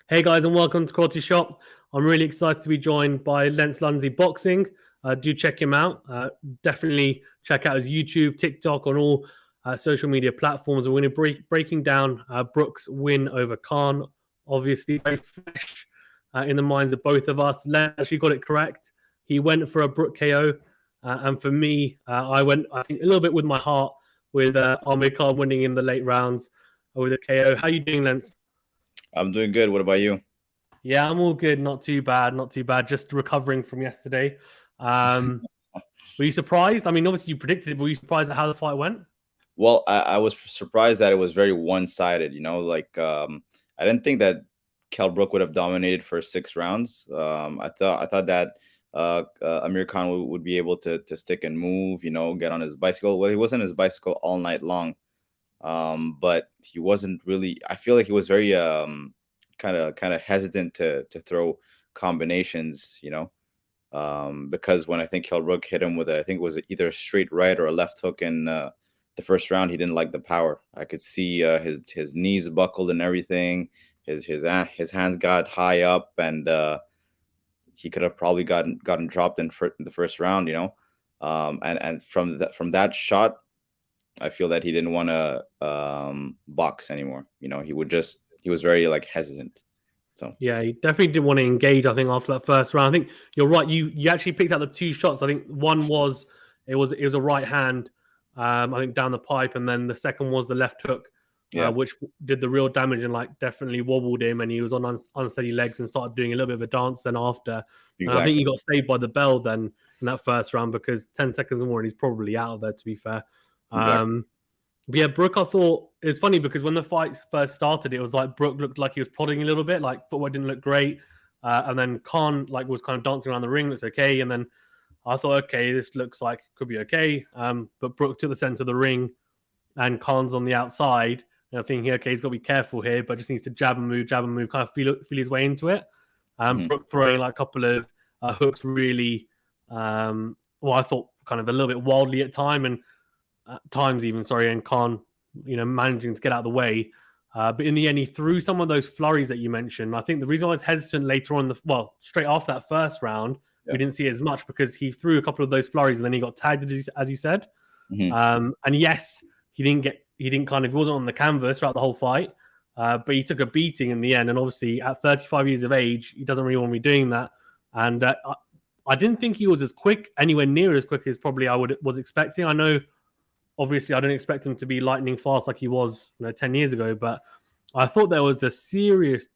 Hey guys, and welcome to Quality Shop. I'm really excited to be joined by Lentz Lundy Boxing. Do check him out. Definitely check out his YouTube, TikTok, on all social media platforms. We're going to be breaking down Brook's win over Khan. Obviously, very fresh in the minds of both of us. Lentz actually got it correct. He went for a Brook KO, and for me, I went, I think, a little bit with my heart with Amir Khan winning in the late rounds with a KO. How are you doing, Lentz? I'm doing good. What about you? Yeah, I'm all good. Not too bad. Not too bad. Just recovering from yesterday. Were you surprised? I mean, obviously you predicted it, but were you surprised at how the fight went? Well, I was surprised that it was very one-sided. I didn't think that Kell Brook would have dominated for 6 rounds. I thought that Amir Khan would be able to stick and move. Get on his bicycle. Well, he wasn't on his bicycle all night long, but he wasn't really. I feel like he was very kind of hesitant to throw combinations. Because when I think Kell Brook hit him with I think it was either a straight right or a left hook in the first round, he didn't like the power. I could see his knees buckled and everything. His hands got high up, and he could have probably gotten dropped in the first round. And from that shot, I feel that he didn't want to box anymore. He was very hesitant. So Yeah, he definitely didn't want to engage. I think after that first round, I think you're right. You actually picked out the two shots. I think one was it was a right hand, I think down the pipe, and then the second was the left hook, yeah, which did the real damage and definitely wobbled him, and he was on unsteady legs and started doing a little bit of a dance. Then after, and I think exactly. he got saved by the bell then in that first round because 10 seconds more and he's probably out of there. To be fair, Exactly. but yeah, Brook, I thought it was funny because when the fight first started, it was like Brook looked like he was prodding a little bit, like footwork didn't look great. And then Khan was kind of dancing around the ring, looks okay. And then I thought, okay, this looks like could be okay. But Brook to the center of the ring and Khan's on the outside. And I'm thinking, okay, he's got to be careful here, but just needs to jab and move, kind of feel his way into it. Mhm. Brook throwing a couple of hooks really, I thought kind of a little bit wildly at times even, and Khan, managing to get out of the way. But in the end, he threw some of those flurries that you mentioned. I think the reason I was hesitant later on, straight after that first round, Yeah. we didn't see as much because he threw a couple of those flurries and then he got tagged, as you said. Mhm. And yes, he wasn't on the canvas throughout the whole fight, but he took a beating in the end. And obviously, at 35 years of age, he doesn't really want to be doing that. And I didn't think he was anywhere near as quick as probably I was expecting. I know. Obviously, I don't expect him to be lightning fast like he was 10 years ago, but I thought there was a serious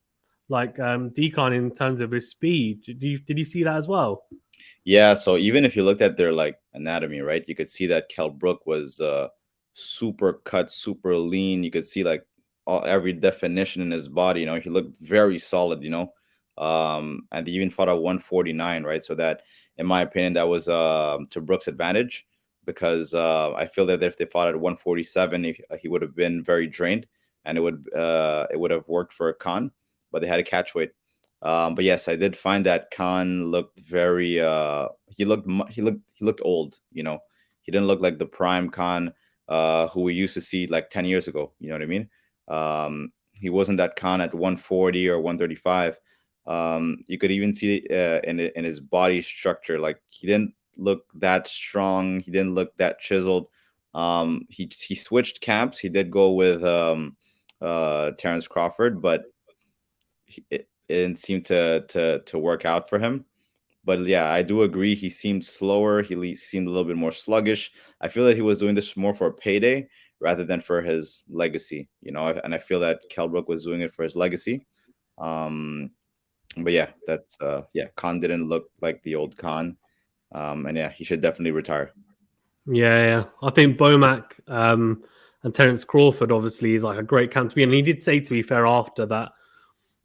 decline in terms of his speed. Did you see that as well? Yeah, so even if you looked at their anatomy, right, you could see that Kell Brook was super cut, super lean. You could see every definition in his body. He looked very solid. And he even fought at 149, right? So that, in my opinion, that was to Brook's advantage because I feel that if they fought at 147, he would have been very drained, and it would have worked for Khan, but they had a catch weight. But yes, I did find that Khan looked very. He looked old. He didn't look like the prime Khan who we used to see 10 years ago. You know what I mean? He wasn't that Khan at 140 or 135. You could even see in his body structure, he didn't look that strong. He didn't look that chiseled. He switched camps. He did go with Terrence Crawford, but it didn't seem to work out for him. But yeah, I do agree. He seemed slower. Seemed a little bit more sluggish. I feel that he was doing this more for a payday rather than for his legacy. And I feel that Kell Brook was doing it for his legacy. Um, but yeah, Khan didn't look like the old Khan. And yeah, he should definitely retire. Yeah. I think Bomac and Terence Crawford obviously is a great camp to be in. And he did say, to be fair, after that,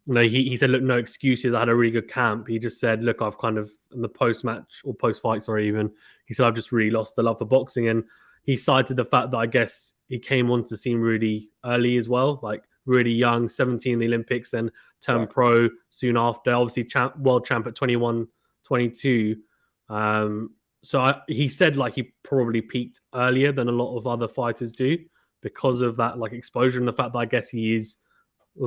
he said, look, no excuses. I had a really good camp. He just said, look, I've kind of, in the post-match or post-fight, sorry, even, he said, I've just really lost the love for boxing. And he cited the fact that I guess he came onto the scene really early as well, really young, 17 in the Olympics, then turned pro soon after, obviously world champ at 21, 22. He said he probably peaked earlier than a lot of other fighters do because of that exposure and the fact that I guess he is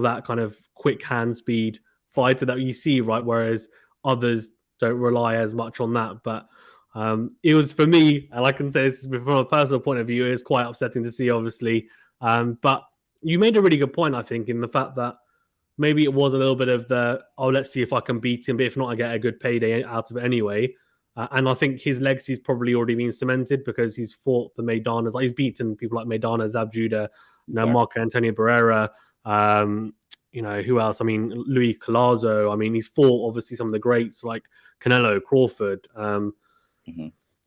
that kind of quick hand speed fighter that you see, right? Whereas others don't rely as much on that. But it was, for me, and I can say this from a personal point of view, it is quite upsetting to see, obviously. But you made a really good point, I think, in the fact that maybe it was a little bit of the, oh, let's see if I can beat him, but if not, I get a good payday out of it anyway. And I think his legacy's probably already been cemented because he's fought the Maidanas. Like, he's beaten people like Maidana, Zab Judah, Marco Antonio Barrera, who else? I mean, Luis Collazo. I mean, he's fought, obviously, some of the greats like Canelo, Crawford. So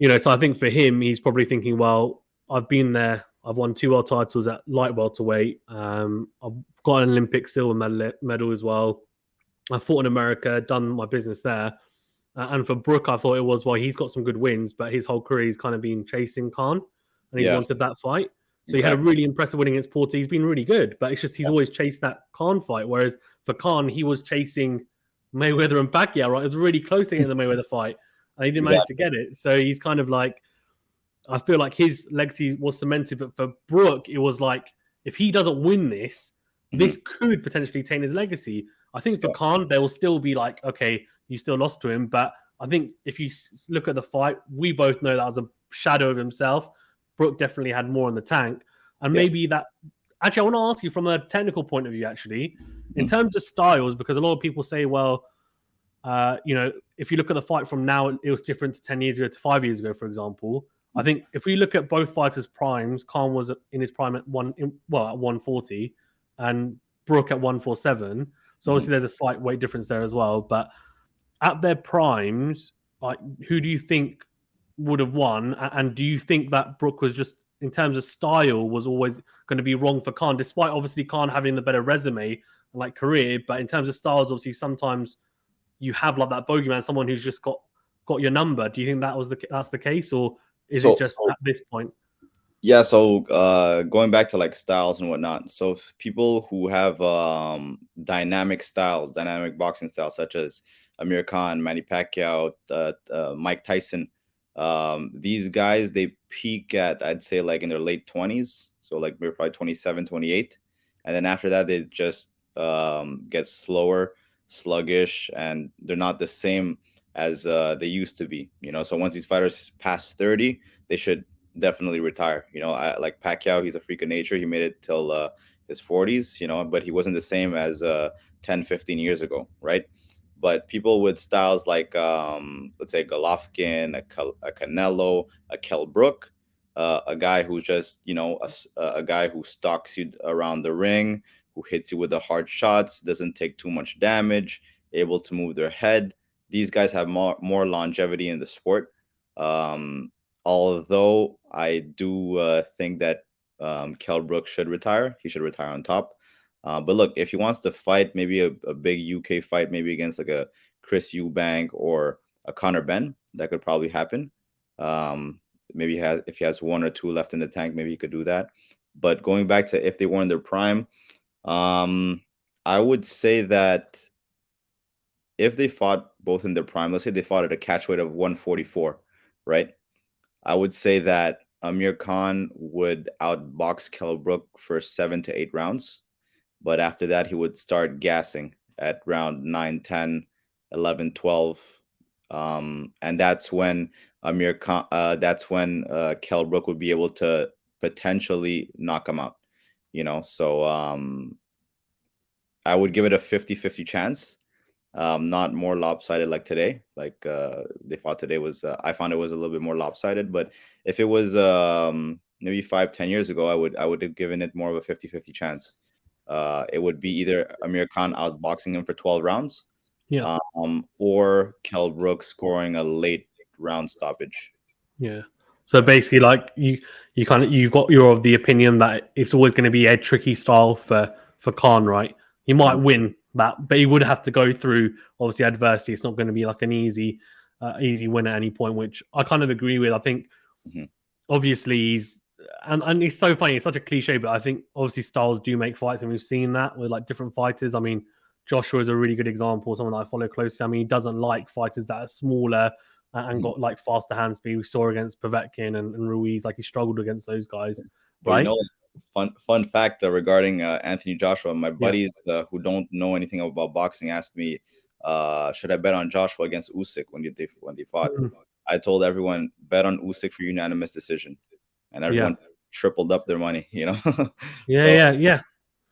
I think for him, he's probably thinking, well, I've been there. I've won 2 world titles at light welterweight. I've got an Olympic silver medal as well. I fought in America, done my business there. And for Brook, I thought it was, well, he's got some good wins, but his whole career he's kind of been chasing Khan, and he wanted that fight. So he had a really impressive win against Porter. He's been really good, but it's just he's always chased that Khan fight. Whereas for Khan, he was chasing Mayweather and Pacquiao, right? It was really close to getting the Mayweather fight, and he didn't manage to get it. So he's kind of like, I feel like his legacy was cemented, but for Brook, it was like, if he doesn't win this, this could potentially taint his legacy. I think for Khan, there will still be like, okay, you still lost to him, but I think if you look at the fight, we both know that was a shadow of himself. Brook definitely had more in the tank, and maybe that. Actually, I want to ask you from a technical point of view, actually, in terms of styles, because a lot of people say, well, if you look at the fight from now, it was different to 10 years ago to 5 years ago, for example. I think if we look at both fighters' primes, Khan was in his prime at 140, and Brook at 147. So obviously there's a slight weight difference there as well. But at their primes, like, who do you think would have won? And do you think that Brook was just, in terms of style, was always going to be wrong for Khan, despite obviously Khan having the better resume and like career? But in terms of styles, obviously sometimes you have like that bogeyman, someone who's just got your number. Do you think that's the case, or is it just at this point? Yeah, so going back to like styles and whatnot. So people who have dynamic boxing styles, such as Amir Khan, Manny Pacquiao, Mike Tyson, these guys, they peak at, I'd say, like in their late 20s. So like we're probably 27, 28. And then after that, they just get slower, sluggish, and they're not the same as they used to be. So once these fighters pass 30, they should definitely retire. Like Pacquiao, he's a freak of nature. He made it till his 40s, but he wasn't the same as 10, 15 years ago, right? But people with styles like, let's say, Golovkin, a Canelo, a Kell Brook, a guy who's just, a guy who stalks you around the ring, who hits you with the hard shots, doesn't take too much damage, able to move their head. These guys have more longevity in the sport. Although I do think that Kell Brook should retire. He should retire on top. But look, if he wants to fight, maybe a big UK fight, maybe against like a Chris Eubank or a Conor Benn, that could probably happen. Maybe if he has 1 or 2 left in the tank, maybe he could do that. But going back to if they were in their prime, I would say that if they fought both in their prime, let's say they fought at a catch weight of 144, right? I would say that Amir Khan would outbox Kell Brook for 7 to 8 rounds. But after that, he would start gassing at round 9, 10, 11, 12. And that's when Kell Brook would be able to potentially knock him out. So I would give it a 50-50 chance. Not more lopsided like today. Like they fought today was, I found it was a little bit more lopsided. But if it was maybe 5-10 years ago, I would have given it more of a 50-50 chance. It would be either Amir Khan outboxing him for 12 rounds, or Kell Brook scoring a late round stoppage. Yeah. So basically, like you've got your of the opinion that it's always going to be a tricky style for Khan, right? He might win that, but he would have to go through obviously adversity. It's not going to be like an easy win at any point, which I kind of agree with. I think obviously he's and it's so funny. It's such a cliche, but I think obviously styles do make fights, and we've seen that with like different fighters. I mean, Joshua is a really good example, someone that I follow closely. I mean, he doesn't like fighters that are smaller and got like faster hand speed. We saw against Povetkin and Ruiz, like he struggled against those guys, right? fun fact regarding Anthony Joshua. My Yeah. buddies who don't know anything about boxing asked me, should I bet on Joshua against Usyk when they fought? Mm. I told everyone bet on Usyk for unanimous decision, and Yeah. everyone tripled up their money. Yeah. So Yeah. Yeah.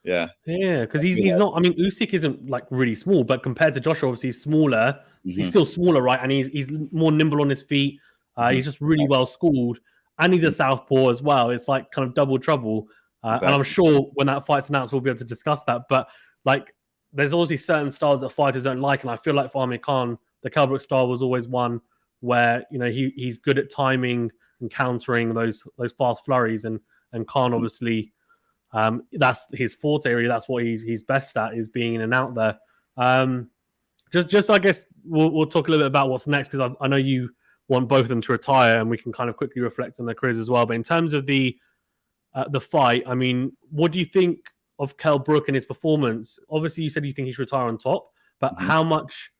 yeah, Yeah, because we he's not. I mean, Usyk isn't like really small, but compared to Joshua, obviously he's smaller. He's hmm still smaller, right? And he's more nimble on his feet. hmm He's just really well schooled, and he's a southpaw as well. It's like kind of double trouble. And I'm exactly. sure when that fight's announced, we'll be able to discuss that. But like, there's obviously certain styles that fighters don't like, and I feel like for Amir Khan, the Kell Brook style was always one where he's good at timing and countering those fast flurries, and Khan obviously. That's his forte area. That's what he's best at, is being in and out there. Just I guess we'll talk a little bit about what's next, because I know you want both of them to retire, and we can kind of quickly reflect on their careers as well. But in terms of the fight, I mean, what do you think of Kell Brook and his performance? Obviously, you said you think he should retire on top, but hmm how much?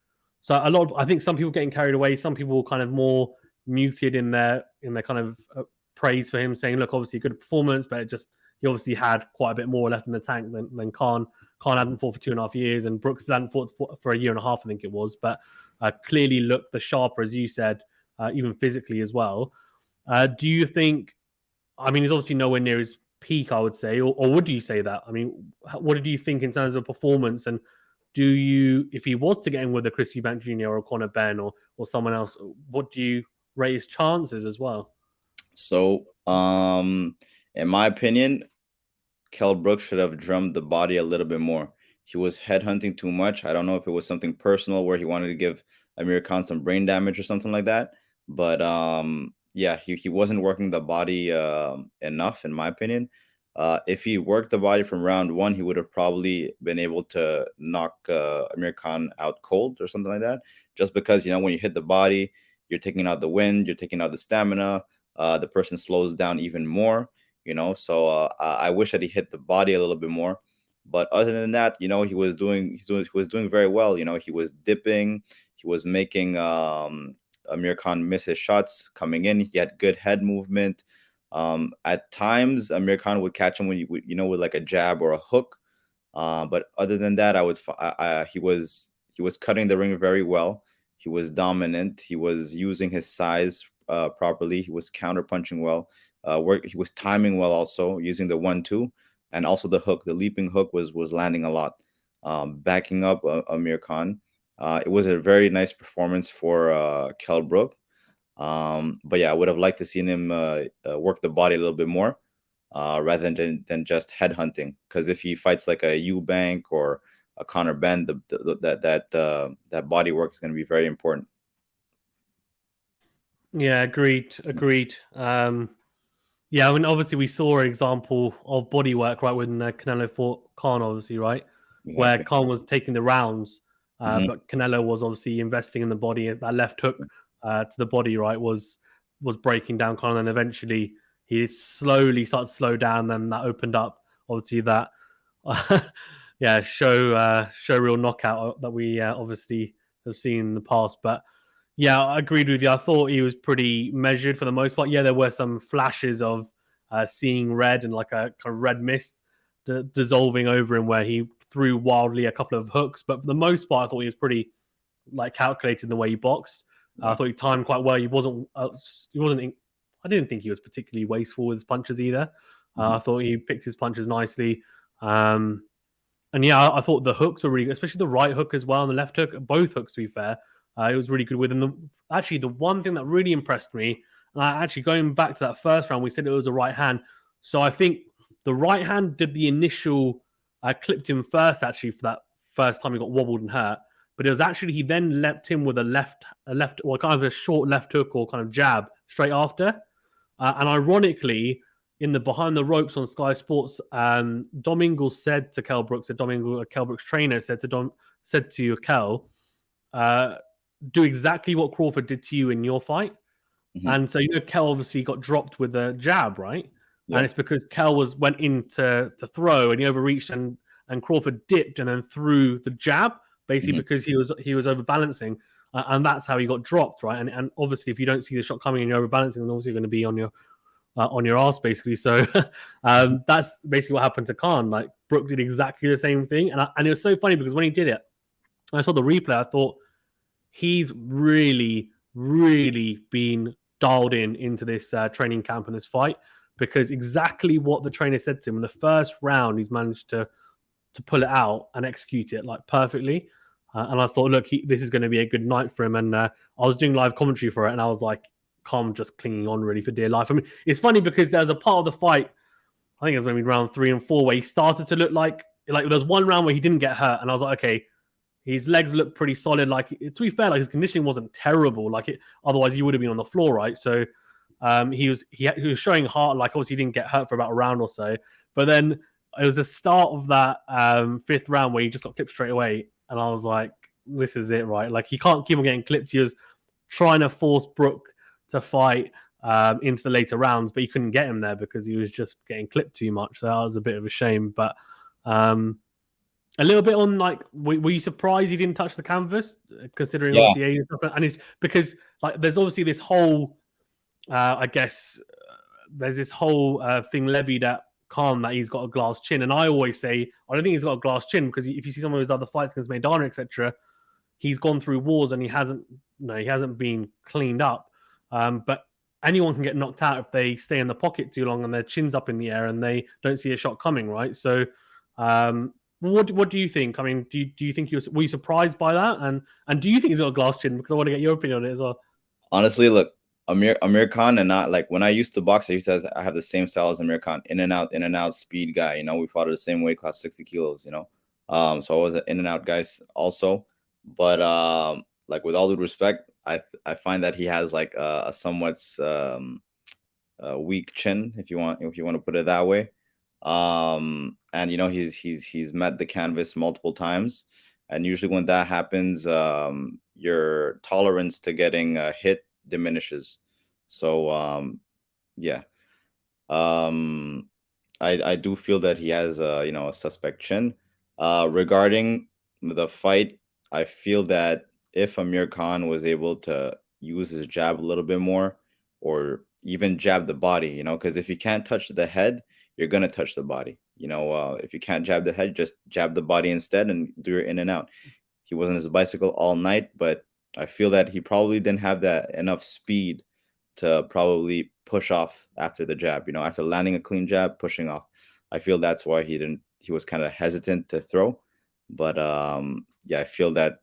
So I think some people getting carried away. Some people kind of more muted in their kind of praise for him, saying, "Look, obviously good performance, but he obviously had quite a bit more left in the tank than Khan. Khan hadn't fought for 2.5 years, and Brooks hadn't fought for a year and a half, I think it was, but clearly looked the sharper, as you said, even physically as well. Do you think? I mean, he's obviously nowhere near his peak, I would say, or would you say that? I mean, what did you think in terms of performance? And do you, if he was to get in with a Chris Eubank Jr. or Conor Benn or someone else, what do you rate his chances as well? So, in my opinion, Kell Brook should have drummed the body a little bit more. He was headhunting too much. I don't know if it was something personal where he wanted to give Amir Khan some brain damage or something like that. But yeah, he wasn't working the body enough, in my opinion. If he worked the body from round one, he would have probably been able to knock Amir Khan out cold or something like that. Just because, when you hit the body, you're taking out the wind, you're taking out the stamina. The person slows down even more. So I wish that he hit the body a little bit more. But other than that, he was doing very well. He was dipping, he was making Amir Khan miss his shots coming in. He had good head movement. At times, Amir Khan would catch him with like a jab or a hook. But other than that, he was cutting the ring very well. He was dominant. He was using his size properly. He was counter punching well. He was timing well, also using the 1-2, and also the hook. The leaping hook was landing a lot, backing up Amir Khan. It was a very nice performance for Kell Brook. But yeah, I would have liked to seen him work the body a little bit more, rather than just headhunting. Because if he fights like a Eubank or a Conor Benn, that body work is going to be very important. Yeah, agreed. Yeah, I mean, obviously we saw an example of body work, right, when Canelo fought Khan, obviously, right, where Exactly. Khan was taking the rounds, hmm but Canelo was obviously investing in the body. That left hook to the body, right, was breaking down Khan, and eventually he slowly started to slow down, and that opened up, obviously, that show real knockout that we obviously have seen in the past. But yeah, I agreed with you. I thought he was pretty measured for the most part. Yeah, there were some flashes of seeing red and like a kind of red mist dissolving over him, where he threw wildly a couple of hooks. But for the most part, I thought he was pretty like calculated in the way he boxed. I Yeah. thought he timed quite well. He wasn't. I didn't think he was particularly wasteful with his punches either. hmm I thought he picked his punches nicely. And yeah, I thought the hooks were really good, especially the right hook as well and the left hook. Both hooks, to be fair, it was really good with them. Actually, the one thing that really impressed me, actually going back to that first round, we said it was a right hand. So I think the right hand did the initial, clipped him first, actually, for that first time he got wobbled and hurt. But it was actually, he then leapt him with a left, or kind of a short left hook or kind of jab straight after. And ironically, in the behind the ropes on Sky Sports, Dom Ingles said to Kell Brook, Kell Brook's trainer said to Kell, do exactly what Crawford did to you in your fight. hmm And so Kell obviously got dropped with a jab, right? And Yeah. it's because Kell went in to throw and he overreached, and Crawford dipped and then threw the jab, basically hmm because he was overbalancing. And that's how he got dropped, right? And obviously, if you don't see the shot coming and you're overbalancing, then obviously you're going to be on on your ass, basically. So that's basically what happened to Khan. Like Brook did exactly the same thing, and it was so funny because when he did it, I saw the replay. I thought he's really, really been dialed into this training camp and this fight, because exactly what the trainer said to him in the first round, he's managed to pull it out and execute it like perfectly. And I thought, look, this is going to be a good night for him. And I was doing live commentary for it, and I was like, calm, just clinging on really for dear life. I mean, it's funny because there's a part of the fight, I think it was maybe round 3 and 4, where he started to look like there was one round where he didn't get hurt, and I was like, okay, his legs look pretty solid. Like, to be fair, like his conditioning wasn't terrible. Like, otherwise he would have been on the floor, right? So he was showing heart. Like, obviously he didn't get hurt for about a round or so, but then it was the start of that 5th round where he just got clipped straight away, and I was like, this is it, right? Like, he can't keep on getting clipped. He was trying to force Brook to fight into the later rounds, but he couldn't get him there because he was just getting clipped too much. So that was a bit of a shame. But a little bit on, like, were you surprised he didn't touch the canvas, considering obviously age and stuff? And it's because, like, there's obviously this whole, I guess, there's this whole thing levied at Khan that he's got a glass chin, and I always say I don't think he's got a glass chin, because if you see some of his other fights against Maidana, etc., he's gone through wars and he hasn't been cleaned up. But anyone can get knocked out if they stay in the pocket too long and their chin's up in the air and they don't see a shot coming, right? So what do you think? I mean, do you think were you surprised by that? And do you think he's got a glass chin? Because I want to get your opinion on it as well. Honestly, look, Amir Khan, and not like when I used to box, I have the same style as Amir Khan, in and out speed guy. You know, we fought at the same weight class, 60 kilos. You know, so I was an in and out guy also. But like, with all due respect, I find that he has like a somewhat weak chin, if you want to put it that way. And you know, he's met the canvas multiple times, and usually when that happens, your tolerance to getting hit diminishes. So yeah, I do feel that he has a suspect chin. Regarding the fight, I feel that if Amir Khan was able to use his jab a little bit more, or even jab the body, because if you can't touch the head, you're gonna touch the body. If you can't jab the head, just jab the body instead and do your in and out. He was on his bicycle all night, but I feel that he probably didn't have that enough speed to probably push off after the jab. After landing a clean jab, pushing off. I feel that's why he was kind of hesitant to throw. But yeah, I feel that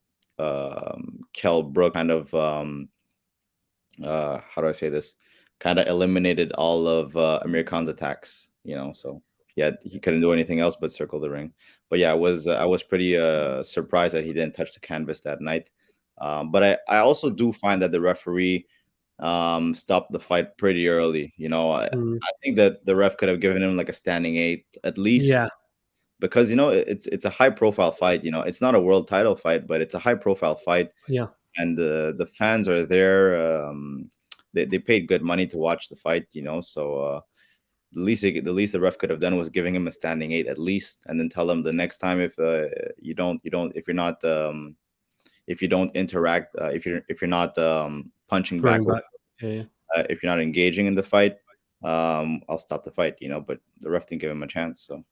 Kell Brook kind of how do I say this? Kind of eliminated all of Amir Khan's attacks. So yeah, he couldn't do anything else but circle the ring. But yeah, I was pretty surprised that he didn't touch the canvas that night. But I also do find that the referee stopped the fight pretty early. I think that the ref could have given him like a standing 8 at least. Yeah. Because it's a high profile fight. It's not a world title fight, but it's a high profile fight. Yeah. And the fans are there. They paid good money to watch the fight. So the least the ref could have done was giving him a standing 8 at least, and then tell him the next time if you don't interact, if you're not punching back. Yeah. If you're not engaging in the fight, I'll stop the fight. But the ref didn't give him a chance. So.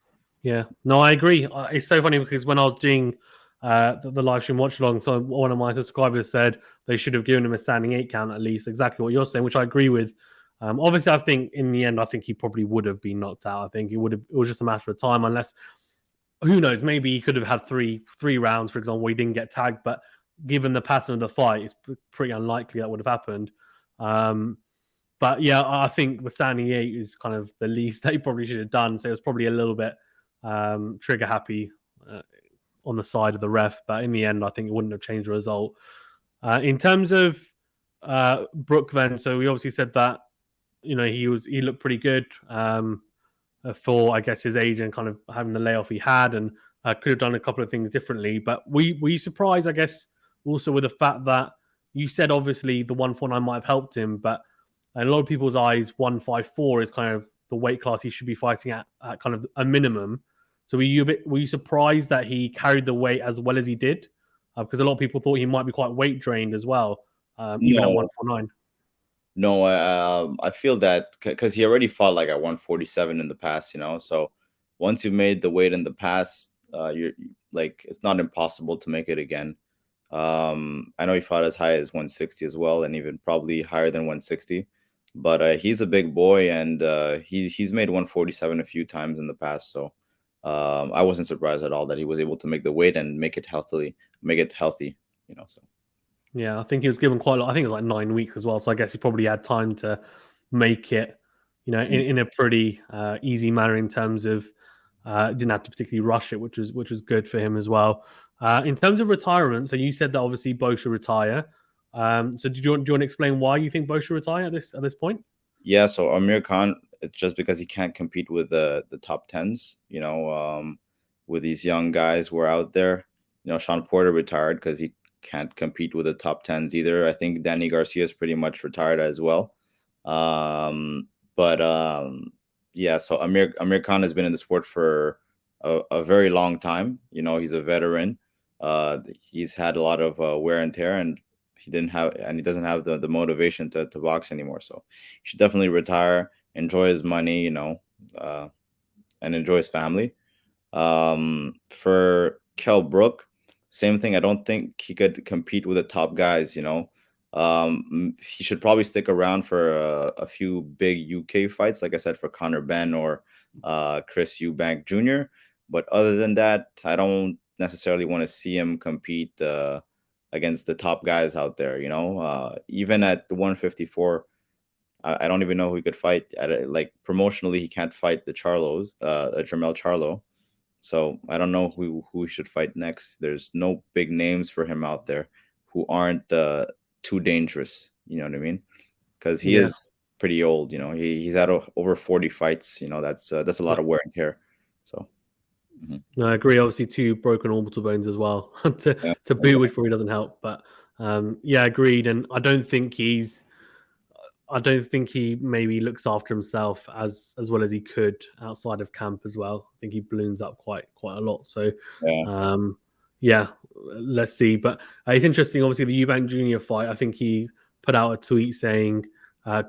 Yeah, no, I agree. It's so funny because when I was doing the live stream watch along, so one of my subscribers said they should have given him a standing 8 count at least, exactly what you're saying, which I agree with. Obviously, I think in the end, I think he probably would have been knocked out. I think it was just a matter of time, unless, who knows, maybe he could have had three rounds, for example, where he didn't get tagged. But given the pattern of the fight, it's pretty unlikely that would have happened. But yeah, I think the standing 8 is kind of the least they probably should have done. So it was probably a little bit trigger happy on the side of the ref, but in the end I think it wouldn't have changed the result. In terms of Brook then, so we obviously said that he looked pretty good for, I guess, his age and kind of having the layoff he had, and could have done a couple of things differently. But were you surprised, I guess, also with the fact that you said obviously the 149 might have helped him, but in a lot of people's eyes 154 is kind of the weight class he should be fighting at kind of a minimum. So were you surprised that he carried the weight as well as he did? Because a lot of people thought he might be quite weight drained as well, even at 149. No, I feel that because he already fought like at 147 in the past, you know. So once you've made the weight in the past, like it's not impossible to make it again. I know he fought as high as 160 as well, and even probably higher than 160. But he's a big boy, and he's made 147 a few times in the past. So I wasn't surprised at all that he was able to make the weight and make it healthy, you know. So. Yeah, I think he was given quite a lot. I think it was like 9 weeks as well. So I guess he probably had time to make it, in a pretty easy manner in terms of didn't have to particularly rush it, which was good for him as well. In terms of retirement, so you said that obviously Bo should retire. So do you want to explain why you think Bo should retire at this point? Yeah, so Amir Khan, it's just because he can't compete with the top tens, with these young guys who are out there. Sean Porter retired because he can't compete with the top tens either. I think Danny Garcia is pretty much retired as well. But yeah, so Amir Khan has been in the sport for a very long time. He's a veteran. He's had a lot of wear and tear, and he doesn't have the motivation to box anymore. So he should definitely retire, enjoy his money, uh, and enjoy his family. For Kell Brook, same thing. I don't think he could compete with the top guys. He should probably stick around for a few big UK fights, like I said, for Conor Benn or Chris Eubank Jr. But other than that, I don't necessarily want to see him compete against the top guys out there. Even at the 154. I don't even know who he could fight like promotionally. He can't fight the Charlos, Jermel Charlo. So I don't know who he should fight next. There's no big names for him out there who aren't too dangerous. You know what I mean? Because he Yeah. is pretty old. He's had over 40 fights. That's a lot of wear and tear. So No, I agree. Obviously, two broken orbital bones as well to yeah, to boot, which exactly. probably doesn't help. But yeah, agreed. And I don't think he maybe looks after himself as well as he could outside of camp as well. I think he balloons up quite a lot. So Yeah. um, yeah, let's see. But it's interesting. Obviously, the Eubank Jr. fight. I think he put out a tweet saying,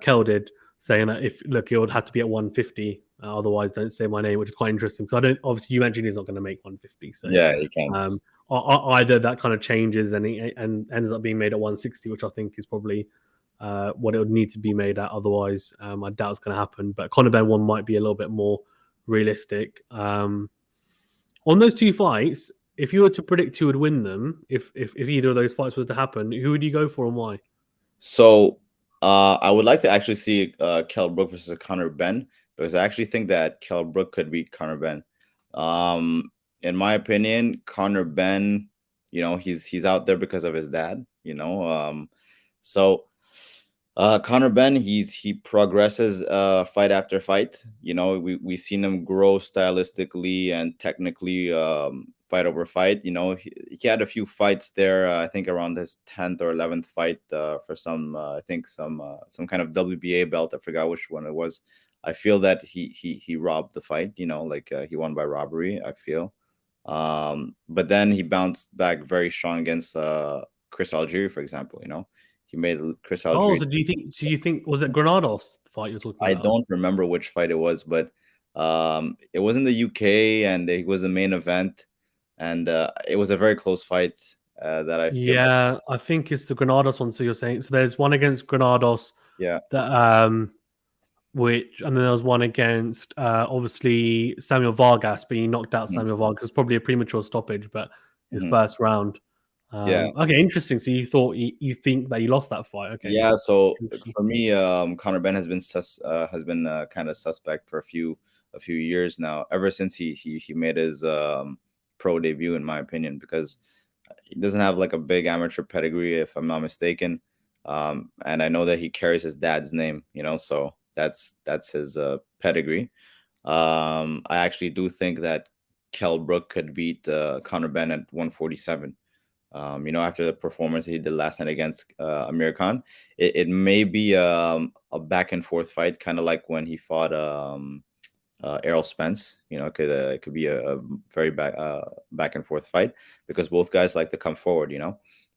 Kel did, saying that if look, it would have to be at 150. Otherwise, don't say my name, which is quite interesting because I don't. Obviously, Eubank Jr. is not going to make 150. So Yeah, he can. um, either that kind of changes and ends up being made at 160, which I think is probably what it would need to be made at. Otherwise, I doubt it's going to happen. But Conor Ben one might be a little bit more realistic. On those two fights, if you were to predict who would win them, if either of those fights was to happen, who would you go for and why? So I would like to actually see Kell Brook versus Conor Benn because I actually think that Kell Brook could beat Conor Benn. Um, in my opinion, Conor Benn, he's out there because of his dad. So Conor Benn, he progresses fight after fight. We seen him grow stylistically and technically, fight over fight. He had a few fights there. I think around his 10th or 11th fight for some I think some kind of WBA belt. I forgot which one it was. I feel that he robbed the fight. Like he won by robbery. I feel. But then he bounced back very strong against Chris Algieri, for example. He made Chris Oh, Algieri. so do you think was it Granados fight you're talking I about? don't remember which fight it was, but it was in the UK and it was a main event, and it was a very close fight that I feel like, Yeah, I think it's the Granados one. So you're saying so there's one against Granados yeah, that which and then there was one against obviously Samuel Vargas, but he knocked out mhm, Samuel Vargas. Probably a premature stoppage, but his mhm, first round. yeah. Okay, interesting. So you think that you lost that fight? Okay, Yeah, so interesting. for me, Conor Benn has been kind of suspect for a few years now, ever since he made his pro debut, in my opinion, because he doesn't have like a big amateur pedigree, if I'm not mistaken. And I know that he carries his dad's name, so that's his pedigree. I actually do think that Kell Brook could beat Conor Benn at 147. After the performance he did last night against Amir Khan, it may be a back and forth fight, kind of like when he fought Errol Spence. It could be a very back and forth fight because both guys like to come forward.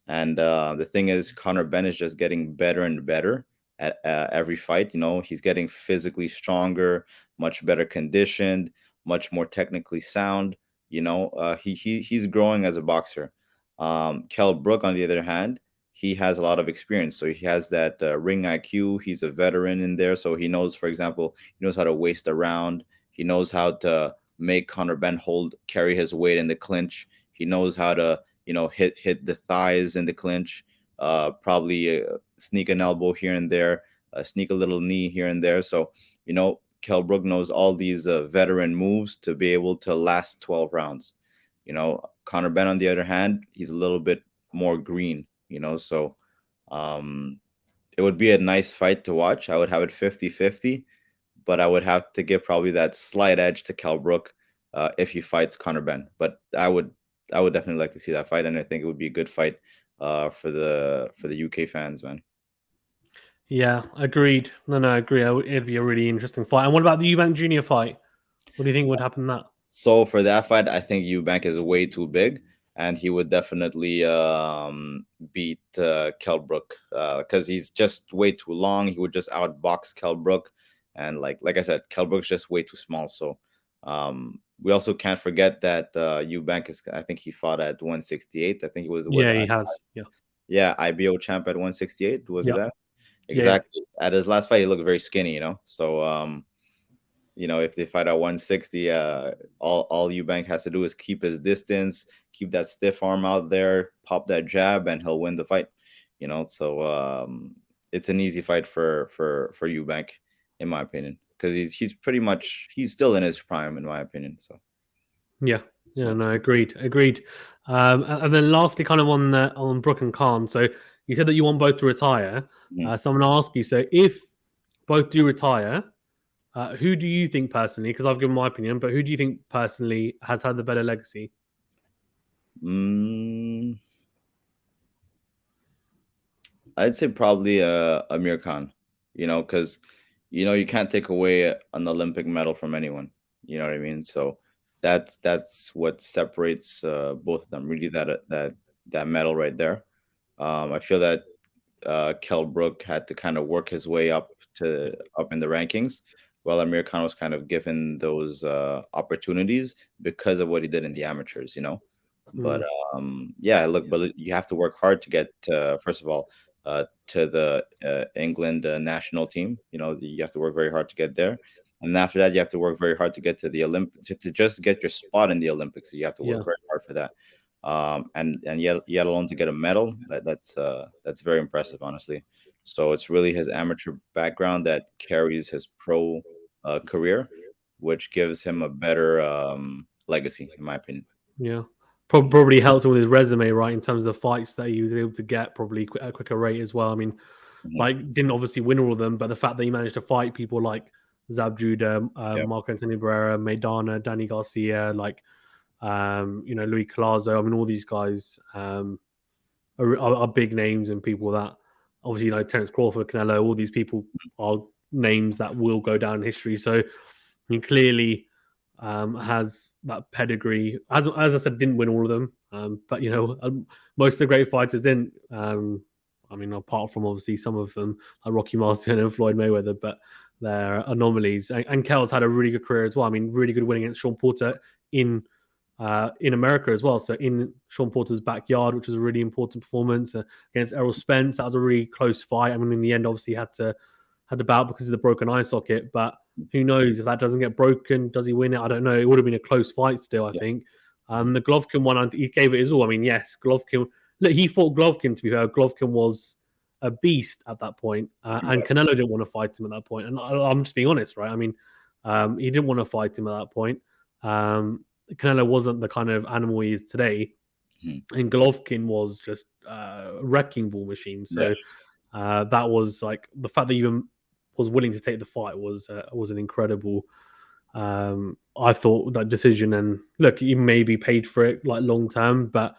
And the thing is, Conor Benn is just getting better and better at every fight. You know, he's getting physically stronger, much better conditioned, much more technically sound. You know, he's growing as a boxer. Kell Brook, on the other hand, he has a lot of experience, so he has that ring IQ. He's a veteran in there, so he knows, for example, he knows how to waste a round. He knows how to make Conor Benn carry his weight in the clinch. He knows how to, you know, hit the thighs in the clinch. Probably sneak an elbow here and there, sneak a little knee here and there. So, you know, Kell Brook knows all these veteran moves to be able to last 12 rounds. You know, Conor Benn, on the other hand, he's a little bit more green, you know, so it would be a nice fight to watch. I would have it 50-50, but I would have to give probably that slight edge to Kell Brook if he fights Conor Benn. But I would definitely like to see that fight, and I think it would be a good fight for the UK fans, man. Yeah, agreed. No, I agree. It'd be a really interesting fight. And what about the Eubank Jr. fight? What do you think would happen in that? So for that fight, I think Eubank is way too big, and he would definitely beat Kell Brook because he's just way too long. He would just outbox Kell Brook, and like I said, Kell Brook's just way too small. So we also can't forget that Eubank is. I think he fought at 168. I think he was. Yeah, he has. Yeah, IBO champ at 168. Was it that? Yeah. Exactly. At his last fight, he looked very skinny. You know, so you know, if they fight at 160, all Eubank has to do is keep his distance, keep that stiff arm out there, pop that jab, and he'll win the fight. You know, so it's an easy fight for Eubank, in my opinion, because he's still in his prime, in my opinion. So yeah, no, agreed. And then lastly, kind of on Brook and Khan. So you said that you want both to retire. So I'm going to ask you. So if both do retire, who do you think personally, because I've given my opinion, but who do you think personally has had the better legacy? I'd say probably Amir Khan, you know, because, you know, you can't take away an Olympic medal from anyone. You know what I mean? So that's what separates both of them, really, that medal right there. I feel that Kell Brook had to kind of work his way up in the rankings, while Amir Khan was kind of given those opportunities because of what he did in the amateurs, you know. But yeah, look, but you have to work hard to get first of all to the England national team. You know, you have to work very hard to get there, and after that, you have to work very hard to get to the Olympics to just get your spot in the Olympics. So you have to work very hard for that. And yet alone to get a medal, that's very impressive, honestly. So it's really his amateur background that carries his pro career, which gives him a better legacy, in my opinion. Yeah, probably helps with his resume, right, in terms of the fights that he was able to get probably at a quicker rate as well. I mean, like, didn't obviously win all of them, but the fact that he managed to fight people like Zab Judah, Marco Antonio Barrera, Maidana, Danny Garcia, like, you know, Louis Colazo. I mean, all these guys are big names and people that obviously, you know, Terence Crawford, Canelo, all these people are names that will go down in history. So he clearly has that pedigree. As I said, didn't win all of them, but, you know, most of the great fighters didn't. I mean, apart from obviously some of them like Rocky Marciano and Floyd Mayweather, but they're anomalies. And Kell's had a really good career as well. I mean, really good winning against Sean Porter in America as well. So in Sean Porter's backyard, which was a really important performance against Errol Spence. That was a really close fight. I mean, in the end, obviously had to bout because of the broken eye socket. But who knows if that doesn't get broken? Does he win it? I don't know. It would have been a close fight still, I think. The Golovkin one, he gave it his all. I mean, yes, Golovkin. Look, he fought Golovkin, to be fair. Golovkin was a beast at that point. And Canelo didn't want to fight him at that point. And I'm just being honest, right? I mean, he didn't want to fight him at that point. Canelo wasn't the kind of animal he is today. And Golovkin was just a wrecking ball machine. So that was like the fact that he even was willing to take the fight was an incredible. I thought that decision, and look, he maybe paid for it like long term, but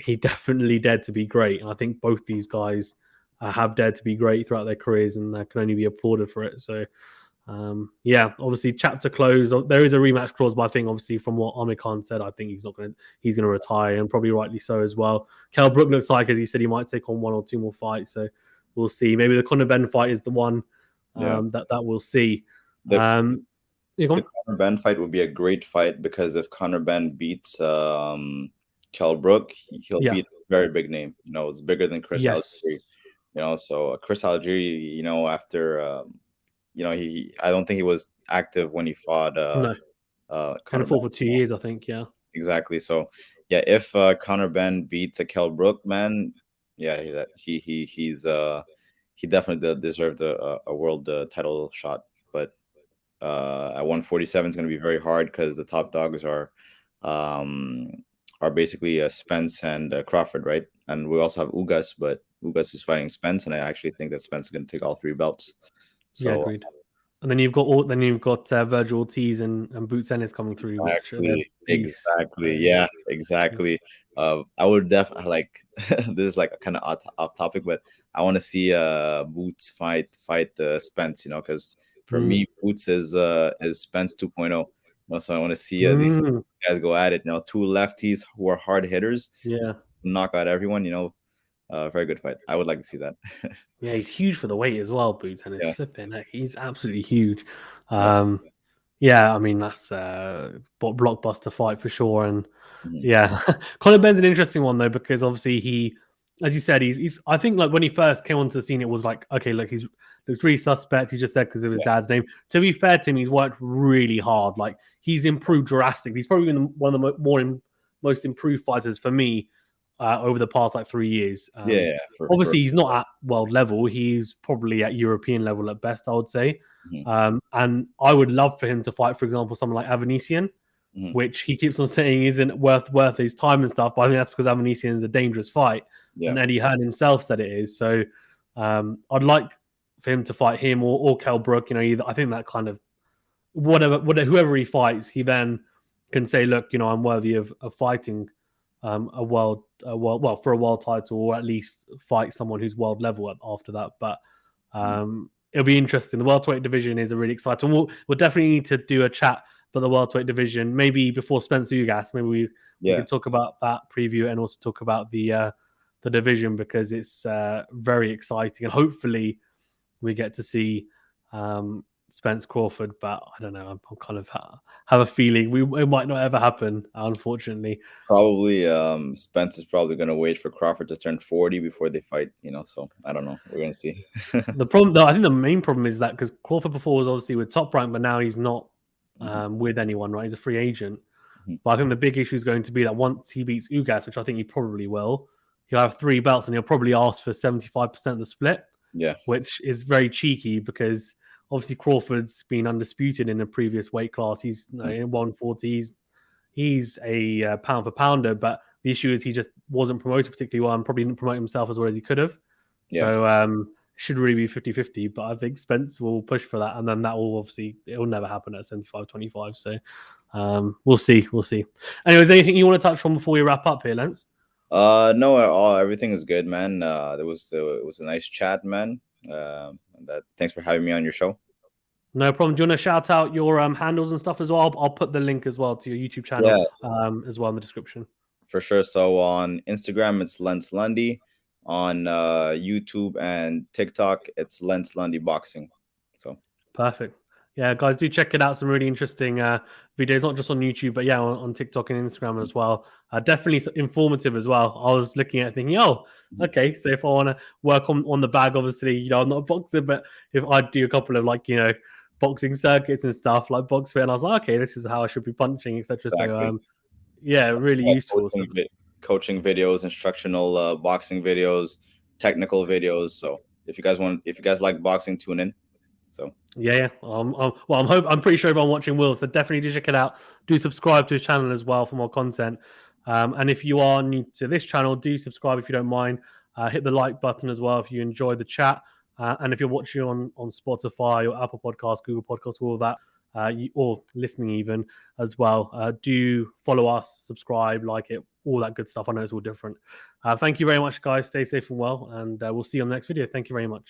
he definitely dared to be great. And I think both these guys have dared to be great throughout their careers, and can only be applauded for it. So. Yeah, obviously chapter closed. There is a rematch clause, but I think obviously from what Amir Khan said, I think he's going to retire, and probably rightly so as well. Kell Brook looks like, as he said, he might take on one or two more fights. So we'll see. Maybe the Conor Benn fight is the one Yeah. that we'll see. The, You go the on? Conor Benn fight would be a great fight because if Conor Benn beats Kell Brook, he'll Yeah. beat a very big name. You know, it's bigger than Chris Yes. Algieri. You know, so Chris Algieri, you know, after you know, I don't think he was active when he fought No. Conor And fought Benn. for 2 years, I think. Yeah. Exactly. So yeah, if Conor Benn beats a Kell Brook, man, yeah, he definitely deserved a world title shot. But at 147 is going to be very hard because the top dogs um are basically Spence and Crawford, right? And we also have Ugas, but Ugas is fighting Spence, and I actually think that Spence is going to take all 3 belts. Yeah, So agreed. And then you've got Virgil Ortiz and Boots Ennis coming through, which are their beasts. exactly, yeah, exactly. I would definitely like this is like a kind of off topic, but I want to see Boots fight Spence, you know, because for me Boots is Spence 2.0. You know, so I want to see these guys go at it. You know, 2 lefties who are hard hitters, Yeah. knock out everyone. You know, very good fight. I would like to see that. Yeah, he's huge for the weight as well, Boots, and it's Yeah. flipping. Like, he's absolutely huge. Yeah. Yeah, I mean that's blockbuster fight for sure. And Mhm. yeah, Conor Benn's an interesting one though because obviously he, as you said, he's. I think like when he first came onto the scene, it was like okay, look, he's looks really suspect. He's just there because of his dad's name. To be fair to him, he's worked really hard. Like he's improved drastically. He's probably been one of the most improved fighters for me over the past like 3 years. Yeah, Obviously, he's not at world level. He's probably at European level at best, I would say. And I would love for him to fight, for example, someone like Avanesian, which he keeps on saying isn't worth his time and stuff. But I think that's because Avanesian is a dangerous fight, and Eddie Hearn himself said it is. So I'd like for him to fight him or Kell Brook. You know, I think that kind of whoever he fights, he then can say, look, you know, I'm worthy of fighting a world for a world title, or at least fight someone who's world level after that. But it'll be interesting. The welterweight division is a really exciting. We'll definitely need to do a chat for the welterweight division, maybe before Spencer Ugas. Maybe we can talk about that preview and also talk about the division because it's very exciting, and hopefully we get to see Spence Crawford, but I don't know. I'm kind of have a feeling it might not ever happen, unfortunately. Probably Spence is probably going to wait for Crawford to turn 40 before they fight, you know, so I don't know. We're going to see. The problem, though, I think the main problem is that because Crawford before was obviously with Top Rank, but now he's not with anyone, right? He's a free agent. But I think the big issue is going to be that once he beats Ugas, which I think he probably will, he'll have 3 belts and he'll probably ask for 75% of the split. Yeah. Which is very cheeky because obviously Crawford's been undisputed in a previous weight class. He's in 140. He's a pound for pounder, but the issue is he just wasn't promoted particularly well and probably didn't promote himself as well as he could have. Yeah. So should really be 50-50, but I think Spence will push for that, and then that will obviously it will never happen at 75-25. So we'll see. Anyways, anything you want to touch on before we wrap up here, Lentz? No, everything is good, man. It was a nice chat, man. Thanks for having me on your show. No problem. Do you want to shout out your handles and stuff as well? I'll put the link as well to your YouTube channel as well in the description. For sure. So on Instagram, it's Lentz Lundy. On YouTube and TikTok, it's Lentz Lundy Boxing. So perfect. Yeah, guys, do check it out. Some really interesting videos, not just on YouTube, but yeah, on TikTok and Instagram as well. Definitely informative as well. I was looking at it thinking, oh, okay, so if I want to work on the bag, obviously, you know, I'm not a boxer, but if I do a couple of like, you know, boxing circuits and stuff like Box Fit, and I was like, okay, this is how I should be punching, etc. exactly. So, yeah, really useful. Coaching videos, instructional boxing videos, technical videos. So if you guys like boxing, tune in. So yeah. I'm pretty sure everyone watching will. So definitely do check it out. Do subscribe to his channel as well for more content. And if you are new to this channel, do subscribe if you don't mind. Hit the like button as well if you enjoyed the chat. And if you're watching on Spotify or Apple Podcasts, Google Podcasts, all of that, or listening even as well, do follow us, subscribe, like it, all that good stuff. I know it's all different. Thank you very much, guys. Stay safe and well, and we'll see you on the next video. Thank you very much.